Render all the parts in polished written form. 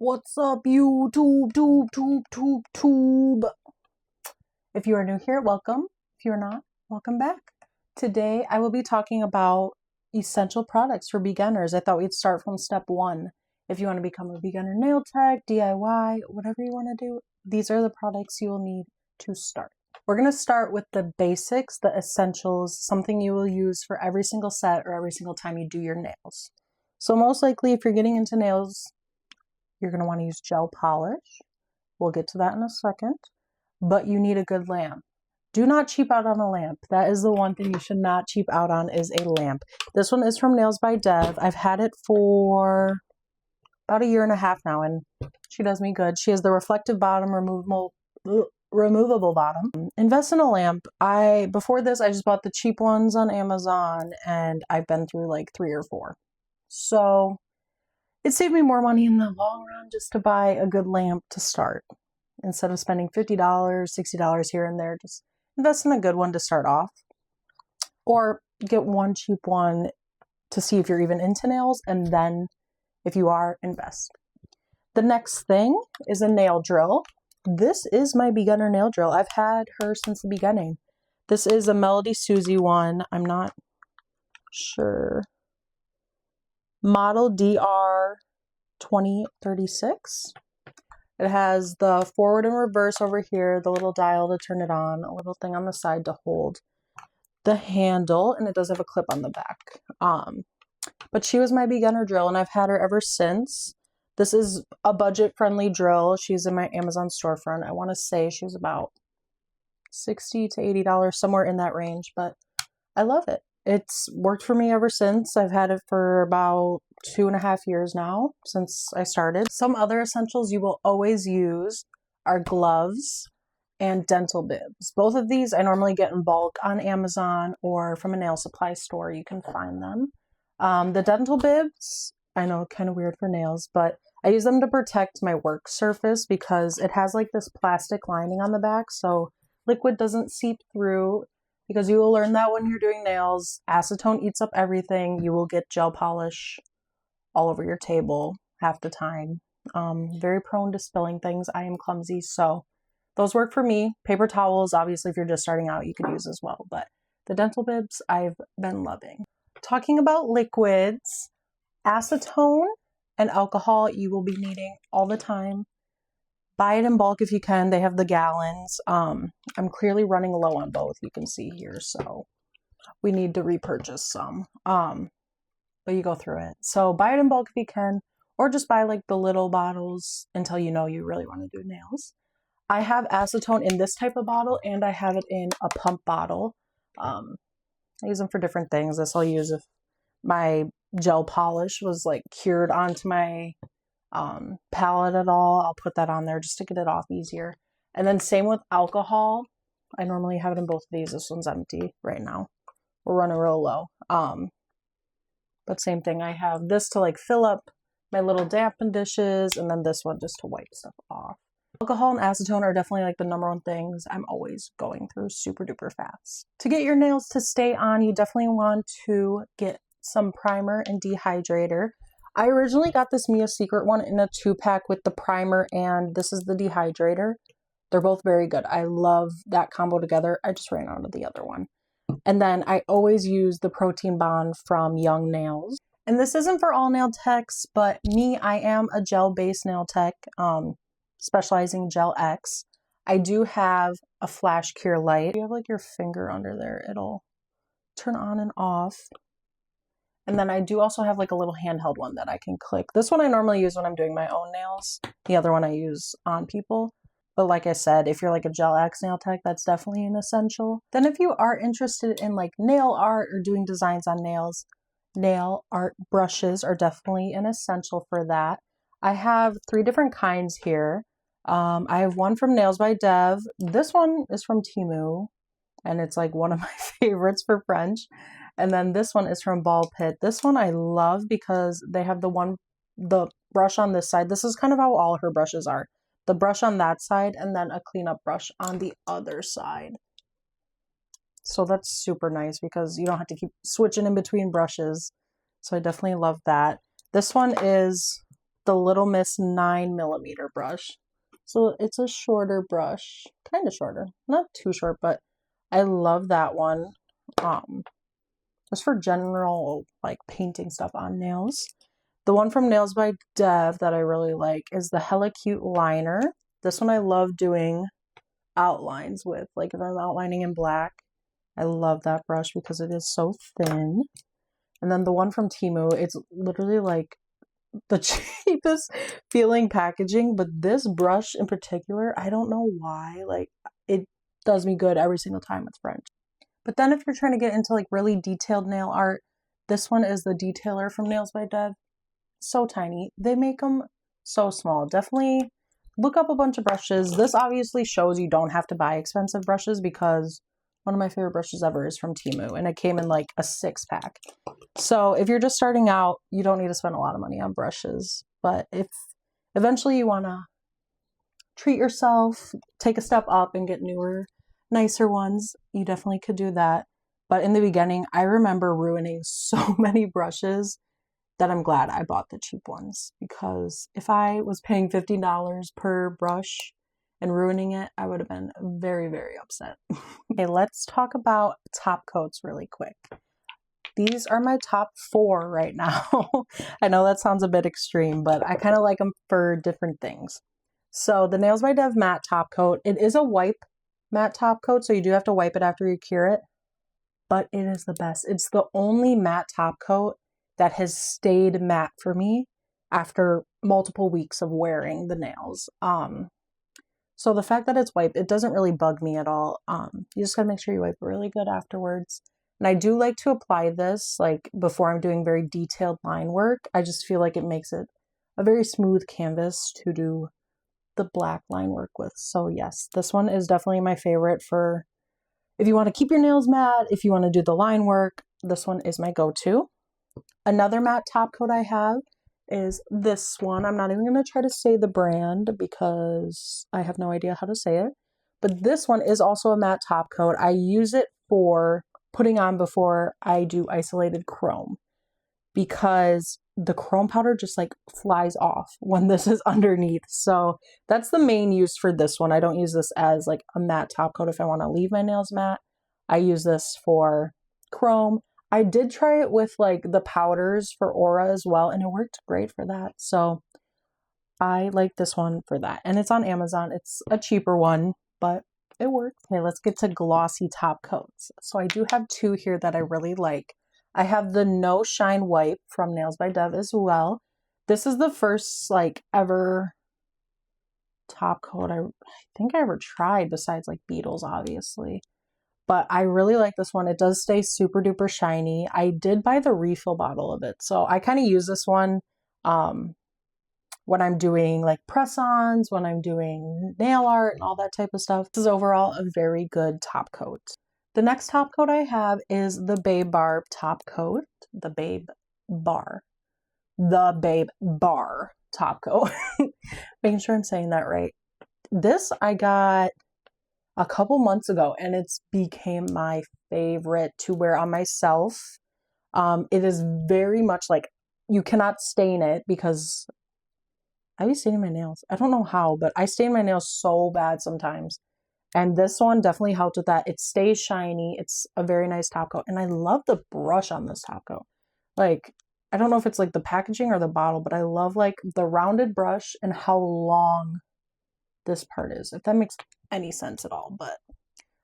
What's up, YouTube, tube? If you are new here, welcome. If you're not, welcome back. Today, I will be talking about essential products for beginners. I thought we'd start from step one. If you want to become a beginner nail tech, DIY, whatever you want to do, these are the products you will need to start. We're going to start with the basics, the essentials, something you will use for every single set or every single time you do your nails. So most likely, if you're getting into nails, you're going to want to use gel polish. We'll get to that in a second. But you need a good lamp. Do not cheap out on a lamp. That is the one thing you should not cheap out on, is a lamp. This one is from Nails by Dev. I've had it for about 1.5 years now, and she does me good. She has the reflective bottom, removable bottom. Invest in a lamp. Before this, I just bought the cheap ones on Amazon, and I've been through like 3 or 4. So it saved me more money in the long run just to buy a good lamp to start. Instead of spending $50, $60 here and there, just invest in a good one to start off. Or get one cheap one to see if you're even into nails, and then if you are, invest. The next thing is a nail drill. This is my beginner nail drill. I've had her since the beginning. This is a Melody Susie one. I'm not sure. Model DR 2036. It has the forward and reverse over here, the little dial to turn it on, a little thing on the side to hold the handle, and it does have a clip on the back. But she was my beginner drill, and I've had her ever since. This is a budget-friendly drill. She's in my Amazon storefront. I want to say she was about $60 to $80, somewhere in that range, but I love it. It's worked for me ever since. I've had it for about 2.5 years now, since I started. Some other essentials you will always use are gloves and dental bibs. Both of these I normally get in bulk on Amazon or from a nail supply store. You can find them. The dental bibs, I know, kind of weird for nails, but I use them to protect my work surface because it has like this plastic lining on the back, so liquid doesn't seep through. Because you will learn that when you're doing nails, acetone eats up everything. You will get gel polish all over your table half the time. Very prone to spilling things. I am clumsy, so those work for me. Paper towels, obviously, if you're just starting out, you could use as well. But the dental bibs, I've been loving. Talking about liquids, acetone and alcohol you will be needing all the time. Buy it in bulk if you can. They have the gallons. I'm clearly running low on both, you can see here, so we need to repurchase some. But you go through it. So buy it in bulk if you can, or just buy like the little bottles until you know you really want to do nails. I have acetone in this type of bottle, and I have it in a pump bottle. I use them for different things. This I'll use if my gel polish was like cured onto my palette at all. I'll put that on there just to get it off easier. And then same with alcohol. I normally have it in both of these. This one's empty right now. We're running real low. But same thing. I have this to like fill up my little dampened dishes, and then this one just to wipe stuff off. Alcohol and acetone are definitely like the #1 things I'm always going through super duper fast. To get your nails to stay on, you definitely want to get some primer and dehydrator. I originally got this Mia Secret one in a 2-pack with the primer, and this is the dehydrator. They're both very good. I love that combo together. I just ran out of the other one. And then I always use the Protein Bond from Young Nails. And this isn't for all nail techs, but me, I am a gel-based nail tech, specializing Gel X. I do have a flash cure light. If you have like your finger under there, it'll turn on and off. And then I do also have like a little handheld one that I can click. This one I normally use when I'm doing my own nails. The other one I use on people. But like I said, if you're like a Gel X nail tech, that's definitely an essential. Then if you are interested in like nail art or doing designs on nails, nail art brushes are definitely an essential for that. I have 3 different kinds here. I have one from Nails by Dev. This one is from Temu, and it's like one of my favorites for French. And then this one is from Ball Pit. This one I love because they have the brush on this side. This is kind of how all her brushes are. The brush on that side, and then a cleanup brush on the other side. So that's super nice because you don't have to keep switching in between brushes. So I definitely love that. This one is the Little Miss 9mm brush. So it's a shorter brush, kind of shorter, not too short, but I love that one. Just for general like painting stuff on nails. The one from Nails by Dev that I really like is the Hella Cute Liner. This one I love doing outlines with, like if I'm outlining in black. I love that brush because it is so thin. And then the one from Temu, it's literally like the cheapest feeling packaging, but this brush in particular, I don't know why, like it does me good every single time it's French. But then if you're trying to get into like really detailed nail art, this one is the Detailer from Nails by Dev. So tiny. They make them so small. Definitely look up a bunch of brushes. This obviously shows you don't have to buy expensive brushes because one of my favorite brushes ever is from Temu, and it came in like a 6-pack. So if you're just starting out, you don't need to spend a lot of money on brushes. But if eventually you want to treat yourself, take a step up and get newer, nicer ones, you definitely could do that. But in the beginning, I remember ruining so many brushes that I'm glad I bought the cheap ones, because if I was paying $50 per brush and ruining it, I would have been very, very upset. Okay, let's talk about top coats really quick. These are my top 4 right now. I know that sounds a bit extreme, but I kind of like them for different things. So the Nails by Dev matte top coat, it is a wipe matte top coat, so you do have to wipe it after you cure it, but it is the best. It's the only matte top coat that has stayed matte for me after multiple weeks of wearing the nails. So the fact that it's wiped, it doesn't really bug me at all. You just gotta make sure you wipe really good afterwards. And I do like to apply this like before I'm doing very detailed line work. I just feel like it makes it a very smooth canvas to do the black line work with. So yes, this one is definitely my favorite for if you want to keep your nails matte, if you want to do the line work, this one is my go-to. Another matte top coat I have is this one. I'm not even going to try to say the brand because I have no idea how to say it. But this one is also a matte top coat. I use it for putting on before I do isolated chrome because the chrome powder just like flies off when this is underneath. So that's the main use for this one. I don't use this as like a matte top coat if I want to leave my nails matte. I use this for chrome. I did try it with like the powders for Aura as well, and it worked great for that. So I like this one for that. And it's on Amazon. It's a cheaper one, but it works. Okay, let's get to glossy top coats. So I do have 2 here that I really like. I have the No Shine Wipe from Nails by Dev as well. This is the first like ever top coat I think I ever tried besides like Beetles, obviously. But I really like this one. It does stay super duper shiny. I did buy the refill bottle of it. So I kind of use this one when I'm doing like press-ons, when I'm doing nail art and all that type of stuff. This is overall a very good top coat. The next top coat I have is the Babe Bar top coat. The Babe Bar top coat. Making sure I'm saying that right. This I got a couple months ago and it's became my favorite to wear on myself. It is very much like you cannot stain it because I be staining my nails. I don't know how, but I stain my nails so bad sometimes. And this one definitely helped with that. It stays shiny. It's a very nice top coat. And I love the brush on this top coat. Like, I don't know if it's like the packaging or the bottle, but I love like the rounded brush and how long this part is, if that makes any sense at all. But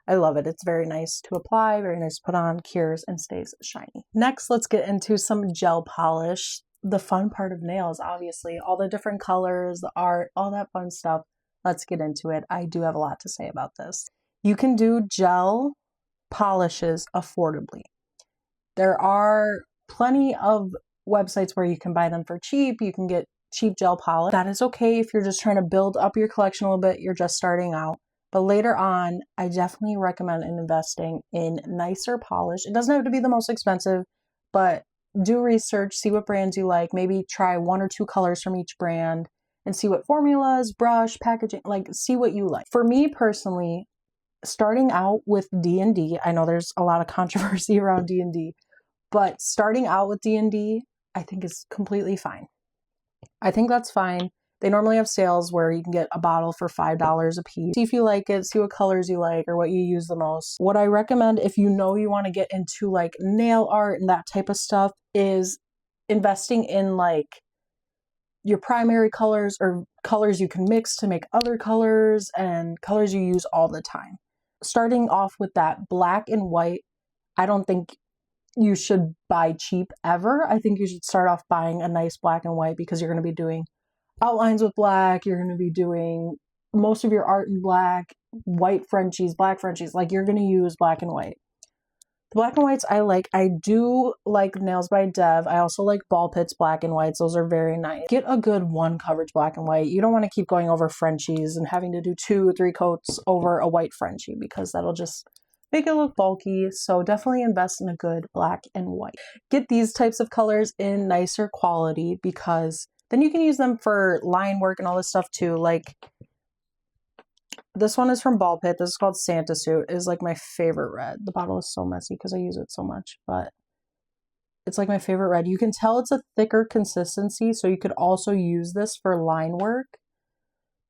I love it. It's very nice to apply, very nice to put on, cures, and stays shiny. Next, let's get into some gel polish. The fun part of nails, obviously, all the different colors, the art, all that fun stuff. Let's get into it. I do have a lot to say about this. You can do gel polishes affordably. There are plenty of websites where you can buy them for cheap. You can get cheap gel polish. That is okay if you're just trying to build up your collection a little bit, you're just starting out. But later on, I definitely recommend investing in nicer polish. It doesn't have to be the most expensive, but do research, see what brands you like, maybe try 1 or 2 colors from each brand and see what formulas, brush, packaging, like see what you like. For me personally, starting out with D&D, I know there's a lot of controversy around D&D, but starting out with D&D, I think is completely fine. I think that's fine. They normally have sales where you can get a bottle for $5 a piece. See if you like it, see what colors you like or what you use the most. What I recommend if you know you want to get into like nail art and that type of stuff is investing in like your primary colors or colors you can mix to make other colors and colors you use all the time. Starting off with that black and white, I don't think you should buy cheap ever. I think you should start off buying a nice black and white because you're going to be doing outlines with black, you're going to be doing most of your art in black, white Frenchies, black Frenchies, like you're going to use black and white. The black and whites I like. I do like Nails by Dev. I also like Ball Pits black and whites. Those are very nice. Get a good one coverage black and white. You don't want to keep going over Frenchies and having to do 2 or 3 coats over a white Frenchie because that'll just make it look bulky. So definitely invest in a good black and white. Get these types of colors in nicer quality because then you can use them for line work and all this stuff too. Like this one is from Ball Pit. This is called Santa Suit. It is like my favorite red. The bottle is so messy because I use it so much, but it's like my favorite red. You can tell it's a thicker consistency, so you could also use this for line work.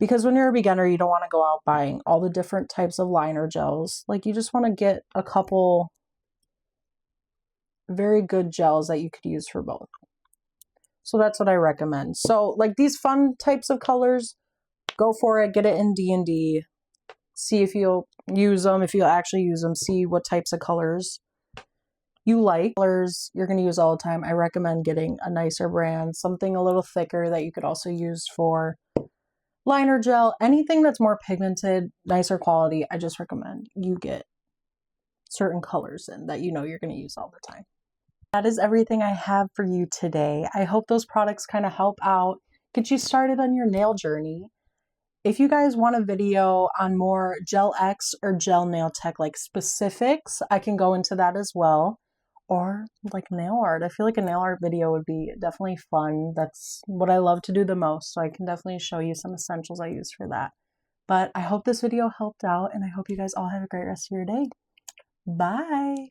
Because when you're a beginner, you don't want to go out buying all the different types of liner gels. Like you just want to get a couple very good gels that you could use for both. So that's what I recommend. So like these fun types of colors, go for it, get it in D&D. See if you'll use them, if you'll actually use them. See what types of colors you like. Colors you're going to use all the time. I recommend getting a nicer brand, something a little thicker that you could also use for liner gel. Anything that's more pigmented, nicer quality, I just recommend you get certain colors in that you know you're going to use all the time. That is everything I have for you today. I hope those products kind of help out, get you started on your nail journey. If you guys want a video on more Gel X or gel nail tech like specifics, I can go into that as well. Or like nail art. I feel like a nail art video would be definitely fun. That's what I love to do the most. So I can definitely show you some essentials I use for that. But I hope this video helped out and I hope you guys all have a great rest of your day. Bye.